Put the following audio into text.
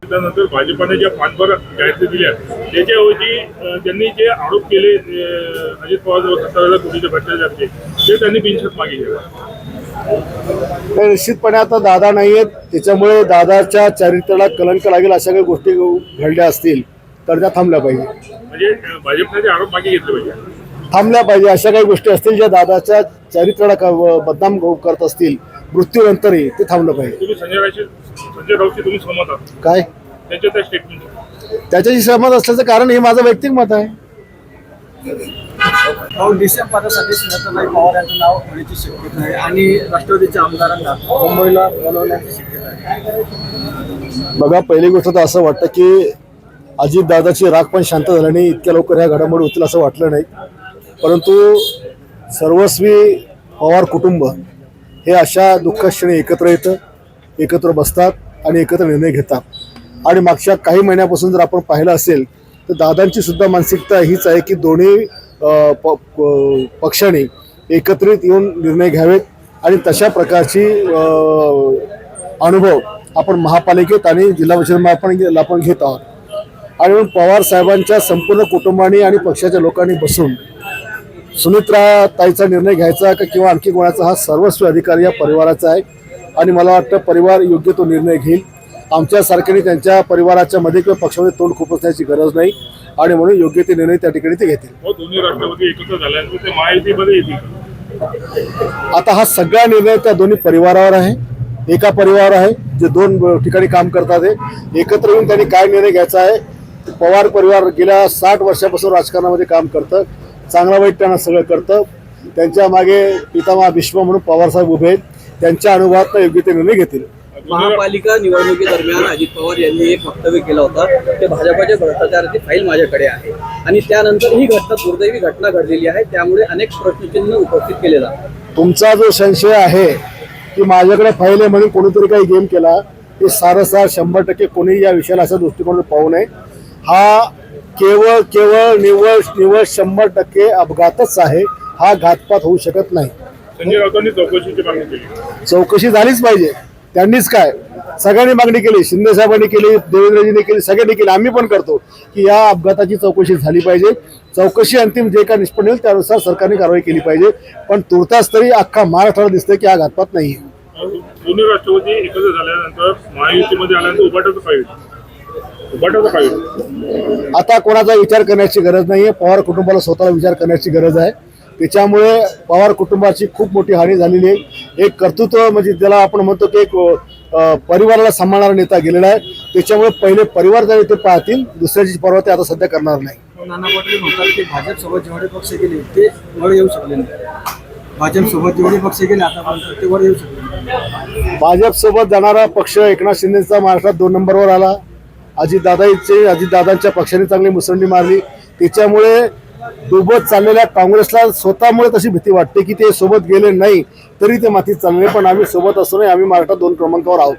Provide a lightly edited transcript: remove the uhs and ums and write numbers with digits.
त्यानंतर भाजपाने ज्या पाठबळ जाहिराती दिल्या त्याच्याऐवजी त्यांनी जे आरोप केले अजित पवार 70,000 कोटीचे भ्रष्टाचारचे ते त्यांनी बिनशर्त मागे घेतला. निश्चितपणे आता दादा नाही आहेत, त्याच्यामुळे दादाच्या चरित्राला कलंक लागेल अशा काही गोष्टी घडल्या असतील तर त्या थांबल्या पाहिजे. म्हणजे भाजपने ते आरोप मागे घेतले पाहिजे, थांबल्या पाहिजे. अशा काही गोष्टी असतील ज्या दादाच्या चरित्राला बदनाम करत असतील मृत्यूनंतरही ते थांबलं पाहिजे. तुम्ही संजय राऊतशी तुम्ही सहमत आहात काय त्यांच्या त्या स्टेटमेंट? त्याच्याशी सहमत असल्याचं कारण हे माझं वैयक्तिक मत आहे. डीसीएम पदासाठी सुनेत्राताई पवार यांचं नाव होण्याची शक्यता आहे आणि राष्ट्रवादीच्या आमदारांना मुंबईला बोलवण्याची शक्यता आहे. बघा, पहिली गोष्ट तर असं वाटतं की अजितदादाची राग पण शांत झाली नाही, इतक्या लवकर ह्या घडामोडी होतील असं वाटलं नाही. परंतु सर्वस्वी पवार कुटुंब हे अशा दुःखक्षणी एकत्र येतं, एकत्र बसतात आणि एकत्र निर्णय घेतात. आणि मागच्या काही महिन्यापासून जर आपण पाहिलं असेल तर दादांची सुद्धा मानसिकता हीच आहे की दोन्ही पक्षांनी एकत्रित येऊन निर्णय घ्यावेत आणि तशा प्रकारची अनुभव आपण महापालिकेत आणि जिल्हा परिषद महापालिकेला आपण घेत आहोत. आणि म्हणून पवार साहेबांच्या संपूर्ण कुटुंबाने आणि पक्षाच्या लोकांनी बसून सुनेत्राताईचा निर्णय घ्यायचा का किंवा आणखी कोणाचा, हा सर्वस्वी अधिकार या परिवाराचा आहे. आणि मला वाटतं परिवार योग्य तो निर्णय घेईल. आमच्यासारख्याने त्यांच्या परिवाराच्या मध्ये किंवा पक्षामध्ये तोंड खुपसण्याची गरज नाही आणि म्हणून योग्य ते निर्णय त्या ठिकाणी ते घेतील. दोन्ही राष्ट्रवादी एकत्र झाल्यानंतर ते महायुतीमध्ये येतील. आता हा सगळा निर्णय त्या दोन्ही परिवारावर आहे. एका परिवार आहे जे दोन ठिकाणी काम करतात, हे एकत्र येऊन त्यांनी काय निर्णय घ्यायचा आहे. पवार परिवार गेल्या 60 वर्षापासून राजकारणामध्ये काम करतं, चांगला वाईट त्यांना सगळं करतं. त्यांच्या मागे पितामह भीष्म म्हणून पवारसाहेब उभे आहेत, त्यांच्या अनुभवात योग्य ते निर्णय घेतील. महापालिका निवडणुकीदरम्यान अजित पवार यांनी एक वक्तव्य केलं होतं, ते भाजपाच्या भ्रष्टाचाराची फाईल माझ्याकडे आहे आणि त्यानंतर ही घटना दुर्दैवी घटना घडलेली आहे, त्यामुळे अनेक प्रश्नचिन्ह उपस्थित केले जातात. तुमचा जो संशय आहे की माझ्याकडे फाईल आहे म्हणून कोणीतरी काही गेम केला, हे सारसार 100% कोणी या विषयाला अशा दृष्टिकोनातून पाहू नये. हा केवळ निव्वळ 100% अपघातच आहे. हा घातपात होऊ शकत नाही. संजय राऊतांनी चौकशीची मागणी केली. चौकशी झालीच पाहिजे. त्यांनीच काय, सगळ्यांनी मागणी केली, शिंदे साहेबांनी केली, देवेंद्रजींनी केली, सगळ्यांनी केली, आम्ही पण करतो की या अपघाताची चौकशी झाली पाहिजे. चौकशी अंतिम जे काय निष्पन्न होईल त्यानुसार सरकारने कारवाई केली पाहिजे. पण तुर्तास तरी अख्खा महाराष्ट्राला दिसतंय की हा घातपात नाही. दोन्ही राष्ट्रवादी एकत्र झाल्यानंतर महायुतीमध्ये आल्यानंतर उभाटाचा फायदा आता कोणाचा विचार करण्याची गरज नाहीये. पवार कुटुंबाला स्वतःला विचार करण्याची गरज आहे. त्याच्यामुळे पवार कुटुंबाची खूप मोठी हानी झालेली आहे. एक कर्तृत्व म्हणजे ज्याला आपण म्हणतो की एक परिवाराला सांभाळणारा नेता गेलेला आहे. त्याच्यामुळे पहिले परिवार जर ते पाहतील, दुसऱ्याची पर्वा ते आता सध्या करणार नाही. नाना पाटील म्हणतात की भाजपसोबत जेवढे पक्ष गेले ते वर येऊ शकले नाही. भाजपसोबत जेवढे पक्ष गेले आता ते वर येऊ शकले. भाजपसोबत जाणारा पक्ष एकनाथ शिंदेचा महाराष्ट्रात 2 नंबरवर आला. अजितदादांच्या पक्षाने चांगली मुसंडी मारली. त्याच्यामुळे डुबत चाललेल्या काँग्रेसला स्वतःमुळे तशी भीती वाटते की ते सोबत गेले नाही तरी ते मातीत चालले, पण आम्ही सोबत असूनही आम्ही महाराष्ट्रात 2 क्रमांकावर आहोत.